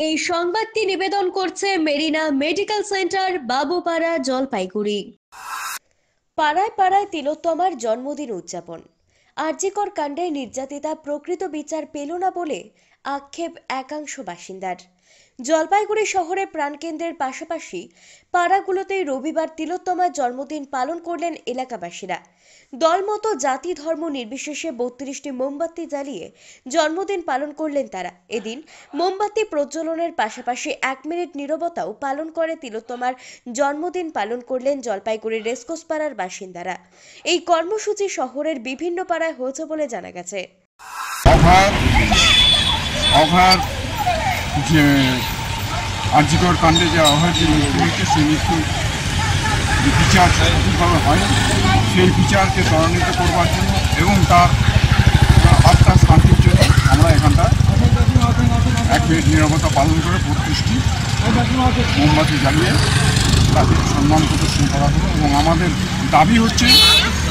এই সংবাদটি নিবেদন করছে মেরিনা মেডিকেল সেন্টার, বাবুপাড়া, জলপাইগুড়ি। পাড়ায় পাড়ায় তিলোত্তমার জন্মদিন উদযাপন। আরজিকর কাণ্ডে নির্যাতিতা প্রকৃত বিচার পেল না বলে আক্ষেপ একাংশ বাসিন্দার। জলপাইগুড়ি শহরে প্রাণকেন্দ্রের পাশাপাশি পাড়াগুলোতেই রবিবার তিলোত্তমার জন্মদিন পালন করলেন এলাকাবাসীরা। দলমতো জাতি ধর্ম নির্বিশেষে 32টি মোমবাতি জ্বালিয়ে জন্মদিন পালন করলেন তারা। এদিন মোমবাতি প্রজ্বলনের পাশাপাশি 1 মিনিট নীরবতাও পালন করে তিলোত্তমার জন্মদিন পালন করলেন জলপাইগুড়ির রেসকোর্স পাড়ার বাসিন্দারা। এই কর্মসূচি শহরের বিভিন্ন পাড়ায় হয়েছে বলে জানা গেছে। যে আরজিকর কাণ্ডে যে অভয় যে মৃত্যু হয়েছে সেই মৃত্যু বিচার সঠিকভাবে হয়, সেই বিচারকে ত্বরান্বিত করবার জন্য এবং তার আত্মার শান্তির জন্য আমরা এখানটা 1 মিনিট নীরবতা পালন করে 32টি মোমবাতি জ্বালিয়ে তাদের সম্মান প্রদর্শন করা হলো এবং আমাদের দাবি হচ্ছে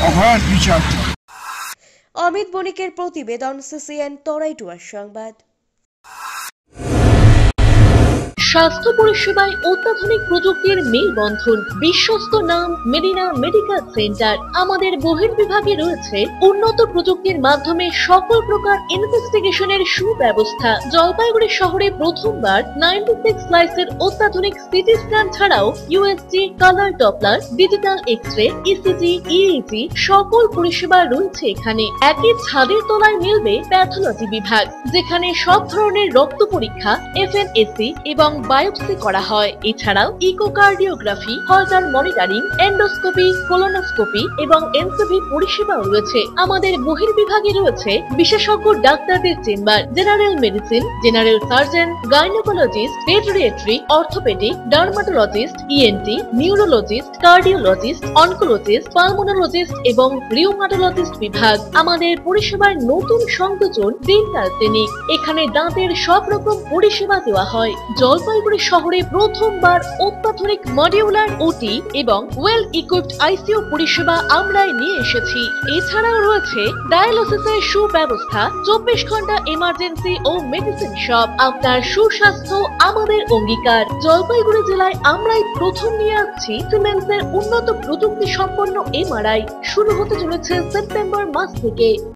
অভয়ের বিচার। অমিত বণিকের প্রতিবেদন, সিসিএন তরাইটুয়ার সংবাদ। স্বাস্থ্য পরিষেবায় অত্যাধুনিক প্রযুক্তির মেলবন্ধন, বিশ্বস্ত নাম মেরিনা মেডিকেল সেন্টার। আমাদের বহির্বিভাগে রয়েছে উন্নত প্রযুক্তির মাধ্যমে সকল প্রকার ইনভেস্টিগেশনের সুব্যবস্থা। জলপাইগুড়ি শহরে প্রথমবার 96 স্লাইসের অত্যাধুনিক সিটি স্ক্যান ছাড়াও USG, colour Doppler, digital X-ray, ECG, ইএজি সকল পরিষেবা রয়েছে এখানে। একই ছাদের তলায় মিলবে প্যাথোলজি বিভাগ, যেখানে সব ধরনের রক্ত পরীক্ষা, এফএনএসি এবং বায়োপসি করা হয়। এছাড়াও ইকোকার্ডিওগ্রাফি, হলটার মনিটরিং, এন্ডোস্কোপি, কোলোনোস্কোপি এবং এনসিভি পরিষেবাও রয়েছে। আমাদের বহির্বিভাগে রয়েছে বিশেষজ্ঞ ডাক্তারদের chamber, general medicine, general surgeon, gynaecologist, পেডিয়াট্রি, orthopaedic, dermatologist, ENT, neurologist, cardiologist, oncologist, pulmonologist এবং রিউমাটোলজিস্ট বিভাগ। আমাদের পরিষেবার নতুন সংযোজন ডেন্টাল ক্লিনিক। এখানে দাঁতের সব রকম পরিষেবা দেওয়া হয়। জলপাইগুড়ি শহরে প্রথমবার অত্যাধুনিক মডিউলার ওটি এবং ওয়েল ইকুইপড আইসিইউ পরিষেবা আমরাই নিয়ে এসেছি। এছাড়াও রয়েছে ডায়ালিসিসের সুব্যবস্থা, 24 ঘন্টা এমার্জেন্সি ও মেডিসিন শপ। আপনার সুস্বাস্থ্য আমাদের অঙ্গীকার। জলপাইগুড়ি জেলায় আমরাই প্রথম নিয়ে আসছি সিমেন্সের উন্নত প্রযুক্তি সম্পন্ন এমআরআই। শুরু হতে চলেছে সেপ্টেম্বর মাস থেকে।